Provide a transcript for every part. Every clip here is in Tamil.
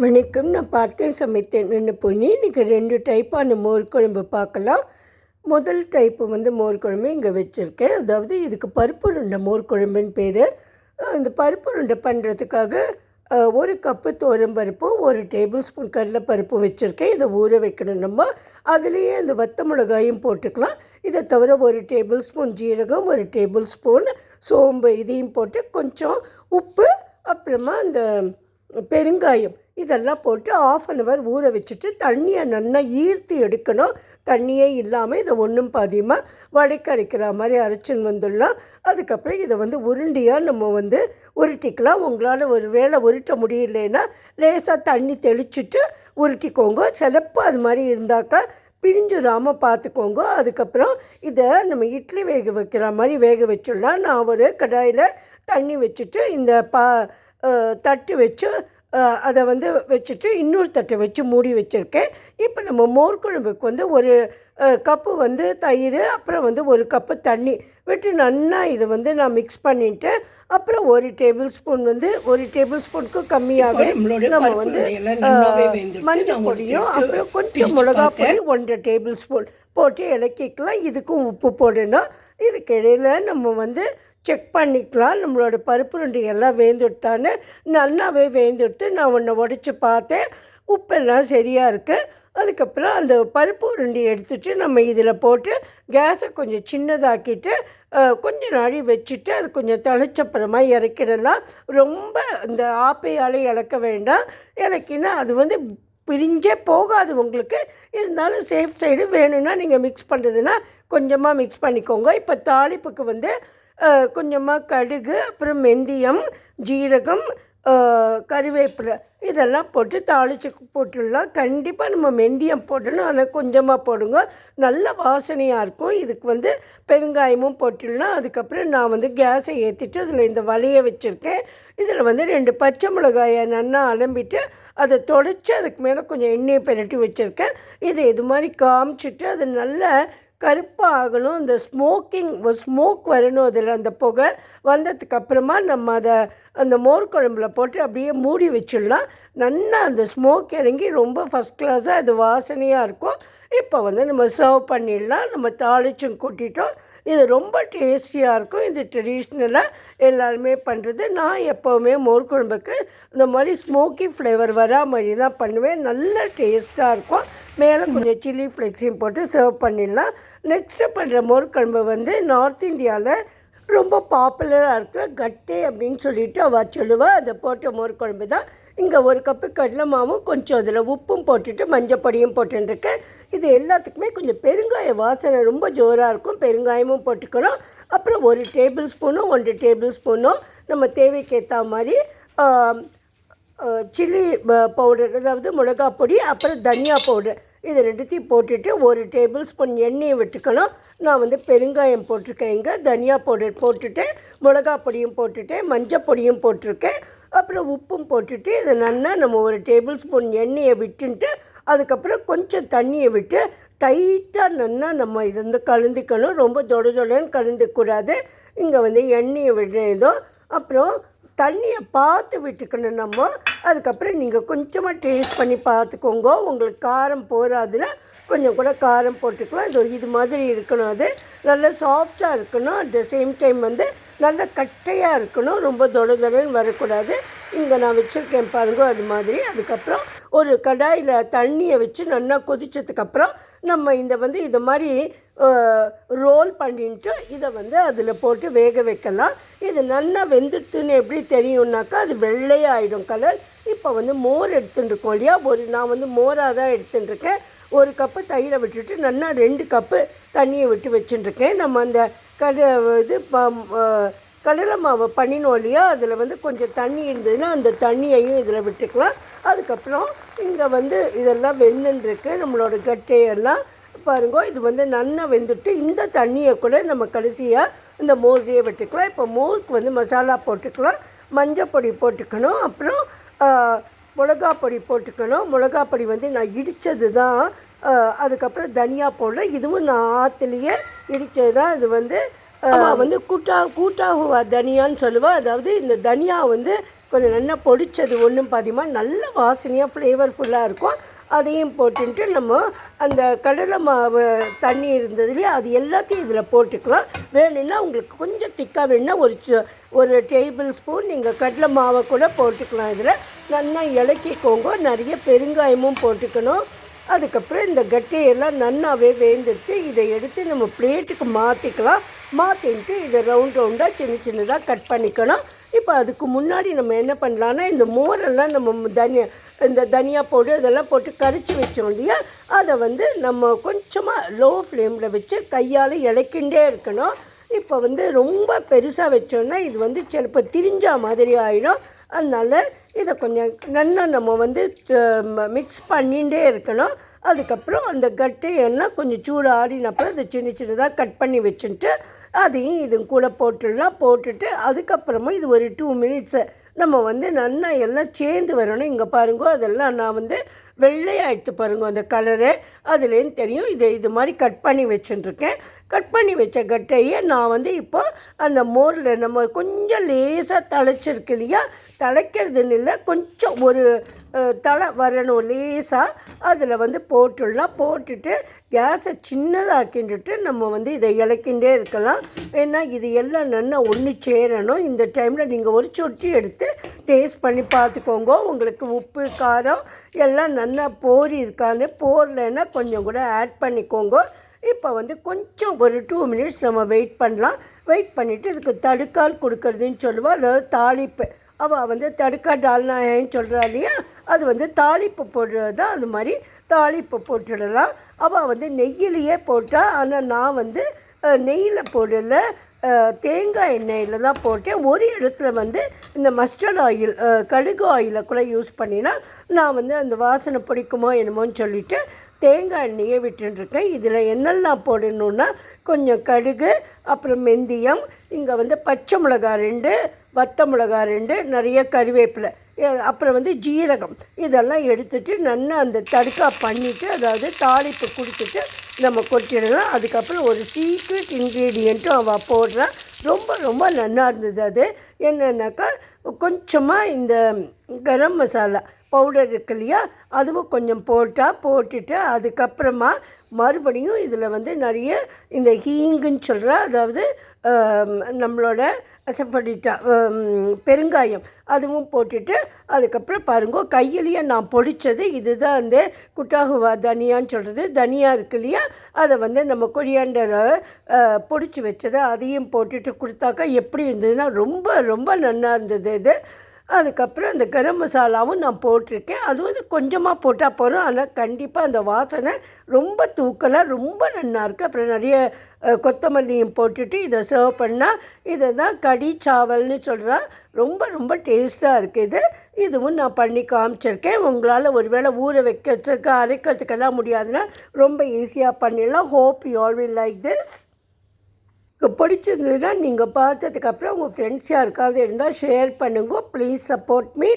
வணக்கம். நான் பார்த்தேன் சமைத்தேன்னு பொண்ணு இன்றைக்கி 2 டைப்பான மோர் குழம்பு பார்க்கலாம். முதல் டைப்பு மோர் குழம்பு இங்கே வச்சுருக்கேன். அதாவது இதுக்கு பருப்பு உருண்டை மோர் குழம்புன்னு பேர். இந்த பருப்பு உருண்டை பண்ணுறதுக்காக 1 கப்பு துவரம்பருப்பு, 1 டேபிள் ஸ்பூன் கடலைப்பருப்பு வச்சுருக்கேன். இதை ஊற வைக்கணும். நம்ம அதுலேயே அந்த வத்த மிளகாயும் போட்டுக்கலாம். இதை தவிர 1 டேபிள் ஸ்பூன் ஜீரகம், 1 டேபிள் ஸ்பூன் சோம்பு இதையும் போட்டு கொஞ்சம் உப்பு, அப்புறமா அந்த பெருங்காயம் இதெல்லாம் போட்டு 1/2 அன் ஹவர் ஊற வச்சுட்டு தண்ணியை நல்லா ஈர்த்து எடுக்கணும். தண்ணியே இல்லாமல் இதை ஒன்றும் பாதியமாக வடைக்கரைக்கிற மாதிரி அரைச்சின்னு வந்துடலாம். அதுக்கப்புறம் இதை உருண்டியாக நம்ம உருட்டிக்கலாம். உங்களால் ஒரு வேளை உருட்ட முடியலன்னா லேசாக தண்ணி தெளிச்சுட்டு உருட்டிக்கோங்க. சிலப்பு அது மாதிரி இருந்தாக்கா பிரிஞ்சுடாமல் பார்த்துக்கோங்க. அதுக்கப்புறம் இதை நம்ம இட்லி வேக வைக்கிற மாதிரி வேக வச்சிடலாம். நான் ஒரு கடாயில் தண்ணி வச்சுட்டு இந்த தட்டு வச்சு அதை வச்சுட்டு இன்னொரு தட்டை வச்சு மூடி வச்சுருக்கேன். இப்போ நம்ம மோர் குழம்புக்கு ஒரு கப்பு தயிர், அப்புறம் 1 கப்பு தண்ணி விட்டு நல்லா இதை நான் மிக்ஸ் பண்ணிவிட்டு, அப்புறம் 1 டேபிள் ஸ்பூன் 1 டேபிள் ஸ்பூனுக்கு கம்மியாகவே நம்ம மஞ்சள் பொடியும் அப்புறம் கொஞ்சம் மிளகா பொடி 1.5 டேபிள் ஸ்பூன் போட்டு இலக்கிக்கலாம். இதுக்கும் உப்பு போடணும். இதுக்கு இடையில் நம்ம செக் பண்ணிக்கலாம் நம்மளோட பருப்பு உருண்டை எல்லாம் வேந்துட்டான்னு. நல்லாவே வேந்துட்டு நான் ஒன்றை உடச்சி பார்த்தேன், உப்பெல்லாம் சரியாக இருக்குது. அதுக்கப்புறம் அந்த பருப்பு உருண்டையை எடுத்துகிட்டு நம்ம இதில் போட்டு கேஸை கொஞ்சம் சின்னதாக்கிட்டு கொஞ்சம் நாடி வச்சுட்டு அது கொஞ்சம் திளைச்சப்புறமா இறக்கிடலாம். ரொம்ப இந்த ஆப்பையால் இழக்க வேண்டாம். இலக்கினா அது பிரிஞ்சே போகாது உங்களுக்கு. இருந்தாலும் சேஃப் சைடு வேணும்னா நீங்கள் மிக்ஸ் பண்ணுறதுன்னா கொஞ்சமாக மிக்ஸ் பண்ணிக்கோங்க. இப்போ தாளிப்புக்கு கொஞ்சமாக கடுகு, அப்புறம் வெந்தயம், ஜீரகம், கறிவேப்பிலை இதெல்லாம் போட்டு தாளித்து போட்டுடலாம். கண்டிப்பாக நம்ம வெந்தயம் போடணும், ஆனால் கொஞ்சமாக போடுங்க, நல்ல வாசனையாக இருக்கும். இதுக்கு பெருங்காயமும் போட்டுடலாம். அதுக்கப்புறம் நான் கேஸை ஏற்றிட்டு அதில் இந்த வலையை வச்சுருக்கேன். இதில் 2 பச்சை மிளகாயை நல்லா அலம்பிட்டு அதை தொடச்சி அதுக்கு மேலே கொஞ்சம் எண்ணெயை பிரட்டி வச்சுருக்கேன். இதை இது மாதிரி காமிச்சிட்டு அது நல்ல கருப்பாக ஆகணும். இந்த ஸ்மோக் வரணும். அதில் அந்த புகை வந்ததுக்கப்புறமா நம்ம அதை அந்த மோர் குழம்புல போட்டு அப்படியே மூடி வச்சிடலாம். நல்லா அந்த ஸ்மோக் இறங்கி ரொம்ப ஃபஸ்ட் கிளாஸாக அது வாசனையாக இருக்கும். இப்போ நம்ம சர்வ் பண்ணிடலாம். நம்ம தாளிச்சும் கூட்டிட்டோம். இது ரொம்ப டேஸ்டியாக இருக்கும். இது ட்ரெடிஷ்னலாக எல்லாருமே பண்ணுறது. நான் எப்போவுமே மோர் குழம்புக்கு இந்த மாதிரி ஸ்மோக்கி ஃப்ளேவர் வரா மாதிரி தான் பண்ணுவேன். நல்ல டேஸ்ட்டாக இருக்கும். மேலே கொஞ்சம் சில்லி ஃப்ளேக்ஸையும் போட்டு சர்வ் பண்ணிடலாம். நெக்ஸ்ட்டு பண்ணுற மோர் குழம்பு நார்த் இந்தியாவில் ரொம்ப பாப்புலராக இருக்கிற கட்டே அப்படின்னு சொல்லிட்டு அவள் சொல்லுவாள். அதை போட்ட மோர் குழம்பு தான். இங்கே 1 கப்பு கடலை மாவும் கொஞ்சம் அதில் உப்பும் போட்டுட்டு மஞ்சப்பொடியும் போட்டுருக்கேன். இது எல்லாத்துக்குமே கொஞ்சம் பெருங்காய வாசனை ரொம்ப ஜோராக இருக்கும். பெருங்காயமும் போட்டுக்கணும். அப்புறம் 1 டேபிள் ஸ்பூனும் 1 டேபிள் ஸ்பூனும் நம்ம தேவைக்கேற்ற மாதிரி சில்லி பவுடர், அதாவது மிளகா பொடி, அப்புறம் தனியா பவுடர், இது 2த்தையும் போட்டுட்டு 1 டேபிள் ஸ்பூன் எண்ணெயை விட்டுக்கணும். நான் பெருங்காயம் போட்டிருக்கேன். இங்கே தனியா பவுடர் போட்டுட்டு மிளகா பொடியும் போட்டுட்டேன், மஞ்சள் பொடியும் போட்டிருக்கேன், அப்புறம் உப்பும் போட்டுட்டு இதை நல்லா நம்ம 1 டேபிள் ஸ்பூன் எண்ணெயை விட்டுன்ட்டு அதுக்கப்புறம் கொஞ்சம் தண்ணியை விட்டு டைட்டாக நல்லா நம்ம இது கலந்துக்கணும். ரொம்ப தொடுன்னு கலந்துக்கூடாது. இங்கே எண்ணெயை விடுறதோ அப்புறம் தண்ணியை பார்த்து விட்டுக்கணும் நம்ம. அதுக்கப்புறம் நீங்கள் கொஞ்சமாக டேஸ்ட் பண்ணி பார்த்துக்கோங்க. உங்களுக்கு காரம் போகாதுன்னா கொஞ்சம் கூட காரம் போட்டுக்கலாம். இது மாதிரி இருக்கணும். அது நல்லா சாஃப்டாக இருக்கணும். அட் த சேம் டைம் நல்ல கட்டையாக இருக்கணும். ரொம்ப தொடுன்னு வரக்கூடாது. இங்கே நான் வச்சுருக்கேன் பாருங்க அது மாதிரி. அதுக்கப்புறம் ஒரு கடாயில் தண்ணியை வச்சு நல்லா கொதித்ததுக்கப்புறம் நம்ம இதை மாதிரி ரோல் பண்ணிட்டு இதை அதில் போட்டு வேக வைக்கலாம். இது நல்லா வெந்துட்டுன்னு எப்படி தெரியும்னாக்கா அது வெள்ளையாகிடும் கலர். இப்போ மோர் எடுத்துட்டுருக்கோம் இல்லையா, நான் மோராக தான் எடுத்துட்டுருக்கேன். 1 கப்பு தயிரை விட்டுட்டு நல்லா 2 கப்பு தண்ணியை விட்டு வச்சுட்டுருக்கேன். நம்ம அந்த கடலை மாவை பண்ணினோம் இல்லையா, அதில் கொஞ்சம் தண்ணி இருந்ததுன்னா அந்த தண்ணியையும் இதில் விட்டுக்கலாம். அதுக்கப்புறம் இங்கே இதெல்லாம் வெந்துட்டுருக்கு. நம்மளோட கட்டையெல்லாம் பாருங்க. இது நல்லா வெந்துட்டு இந்த தண்ணியை கூட நம்ம கடைசியாக இந்த மோர்லேயே விட்டுக்கலாம். இப்போ மோருக்கு மசாலா போட்டுக்கலாம். மஞ்சள் பொடி போட்டுக்கணும், அப்புறம் மிளகா பொடி போட்டுக்கணும். மிளகா பொடி நான் இடித்தது தான். அதுக்கப்புறம் தனியா பவுடர், இதுவும் நான் ஆற்றுலேயே இடித்தது தான். இது கூட்டாகுவா தனியான்னு சொல்லுவாள். அதாவது இந்த தனியா கொஞ்சம் நல்லா பொடிச்சது ஒன்றும் பார்த்தீங்கன்னா நல்ல வாசனையாக ஃப்ளேவர்ஃபுல்லாக இருக்கும். அதையும் போட்டுட்டு நம்ம அந்த கடலை மாவு தண்ணி இருந்ததுலேயே அது எல்லாத்தையும் இதில் போட்டுக்கலாம். வேணும்னா உங்களுக்கு கொஞ்சம் திக்காக வேணுன்னா ஒரு டேபிள் ஸ்பூன் நீங்கள் கடலை மாவை கூட போட்டுக்கலாம். இதில் நல்லா இலக்கிக்கோங்க. நிறைய பெருங்காயமும் போட்டுக்கணும். அதுக்கப்புறம் இந்த கட்டையெல்லாம் நன்னாவே வேந்துட்டு இதை எடுத்து நம்ம பிளேட்டுக்கு மாற்றிக்கலாம். மாற்றிட்டு இதை ரவுண்டாக சின்னதாக கட் பண்ணிக்கணும். இப்போ அதுக்கு முன்னாடி நம்ம என்ன பண்ணலான்னா, இந்த மோரெல்லாம் நம்ம இந்த தனியா பவுடர் இதெல்லாம் போட்டு கரைச்சி வச்சோம் இல்லையா, அதை நம்ம கொஞ்சமாக லோ ஃப்ளேமில் வச்சு கையால் இலக்கிண்டே இருக்கணும். இப்போ ரொம்ப பெருசாக வச்சோன்னா இது சிலப்போ திரிஞ்சா மாதிரி ஆகிடும். அதனால் இதை கொஞ்சம் நல்லா நம்ம மிக்ஸ் பண்ணிகிட்டே இருக்கணும். அதுக்கப்புறம் அந்த கட்டையெல்லாம் கொஞ்சம் சூடு ஆடினப்பறம் அதை சின்னதாக கட் பண்ணி வச்சுட்டு அதையும் இது கூட போட்டுடலாம். போட்டுட்டு அதுக்கப்புறமா இது ஒரு 2 மினிட்ஸு நம்ம நல்லா எல்லாம் சேர்ந்து வரணும். இங்கே பாருங்க, அதெல்லாம் நான் வெள்ளையாகிட்டு பாருங்க அந்த கலரு, அதுலேருந்து தெரியும். இது மாதிரி கட் பண்ணி வச்சுட்டுருக்கேன். கட் பண்ணி வச்ச கட்டையை நான் இப்போ அந்த மோரில் நம்ம கொஞ்சம் லேசாக தழைச்சிருக்கு இல்லையா, தழைக்கிறதுன்னு இல்லை, கொஞ்சம் ஒரு தலை வரணும் லேசாக, அதில் போட்டுடலாம். போட்டுட்டு கேஸை சின்னதாக்கிட்டு நம்ம இதை இலக்கிண்டே இருக்கலாம். ஏன்னா இது எல்லாம் நல்லா ஒன்று சேரணும். இந்த டைமில் நீங்கள் ஒரு சொட்டி எடுத்து டேஸ்ட் பண்ணி பார்த்துக்கோங்க. உங்களுக்கு உப்பு காரம் எல்லாம் நல்லா போரி இருக்கான்னு, போரலைன்னா கொஞ்சம் கூட ஆட் பண்ணிக்கோங்க. இப்போ கொஞ்சம் ஒரு 2 மினிட்ஸ் நம்ம வெயிட் பண்ணலாம். வெயிட் பண்ணிவிட்டு இதுக்கு தடுக்கால் கொடுக்குறதுன்னு சொல்லுவாள். அதாவது தாளிப்பு. அவள் தடுக்கா டால்னான்னு சொல்கிறா இல்லையா, அது தாளிப்பு போடுறது தான். அது மாதிரி தாளிப்பு போட்டுடலாம். அவள் நெய்யிலேயே போட்டால். ஆனால் நான் நெய்யில் போடலை, தேங்காய் எண்ணெயில் தான் போட்டேன். ஒரு இடத்துல இந்த மஸ்டர்ட் ஆயில், கடுகு ஆயிலை கூட யூஸ் பண்ணினா நான் அந்த வாசனை பிடிக்குமோ என்னமோன்னு சொல்லிவிட்டு தேங்காய் எண்ணெயை விட்டுருக்கேன். இதில் என்னெல்லாம் போடணுன்னா, கொஞ்சம் கடுகு, அப்புறம் வெந்தயம், இங்கே பச்சை மிளகா 2, வத்த மிளகா 2, நிறைய கருவேப்பிலை, அப்புறம் ஜீரகம், இதெல்லாம் எடுத்துகிட்டு நல்லா அந்த தடுக்கா பண்ணிவிட்டு, அதாவது தாளிப்பு கொடுத்துட்டு நம்ம கொட்டிடலாம். அதுக்கப்புறம் ஒரு சீக்ரெட் இன்க்ரீடியண்ட்டும் அவள் போடுறா. ரொம்ப ரொம்ப நல்லா இருந்தது. அது என்னென்னாக்கா, கொஞ்சமாக இந்த கரம் மசாலா பவுடர் இருக்கு இல்லையா, அதுவும் கொஞ்சம் போட்டுட்டு அதுக்கப்புறமா மறுபடியும் இதில் நிறைய இந்த ஹீங்குன்னு சொல்கிறா, அதாவது நம்மளோட அசஃபடிட்டா பெருங்காயம், அதுவும் போட்டுட்டு அதுக்கப்புறம் பாருங்க, கையிலேயே நான் பொடித்தது இதுதான் அந்த குட்டாகுவா தனியான்னு சொல்கிறது. தனியா இருக்கு இல்லையா, அதை நம்ம கொரியாண்டரை பொடிச்சு வச்சதை அதையும் போட்டுட்டு கொடுத்தாக்கா எப்படி இருந்ததுன்னா ரொம்ப ரொம்ப நல்லா இருந்தது இது. அதுக்கப்புறம் அந்த கரம் மசாலாவும் நான் போட்டிருக்கேன். அது கொஞ்சமாக போட்டால் போகிறோம். ஆனால் கண்டிப்பாக அந்த வாசனை ரொம்ப தூக்கலாக ரொம்ப நல்லாயிருக்கு. அப்புறம் நிறைய கொத்தமல்லியும் போட்டுட்டு இதை சர்வ் பண்ணால் இதை தான் கடி சாவல்னு சொல்கிறா. ரொம்ப ரொம்ப டேஸ்ட்டாக இருக்குது. இதுவும் நான் பண்ணி காமிச்சிருக்கேன். உங்களால் ஒரு வேளை ஊற வைக்கிறதுக்கு அரைக்கிறதுக்கெல்லாம் முடியாதுன்னா ரொம்ப ஈஸியாக பண்ணிடலாம். Hope you all will like this. பிடிச்சிருந்ததுன்னா நீங்கள் பார்த்ததுக்கப்புறம் உங்கள் ஃப்ரெண்ட்ஸ் யாருக்காவது இருந்தால் ஷேர் பண்ணுங்க. Please support me.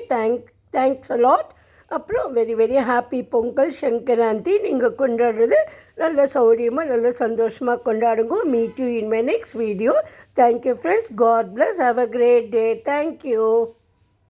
Thanks a lot. அப்புறம் very very happy Pongal Sankranti. நீங்கள் கொண்டாடுறது நல்ல சௌரியமாக நல்ல சந்தோஷமாக கொண்டாடுங்க. Meet you in my next video. Thank you friends. God bless. Have a great day. Thank you.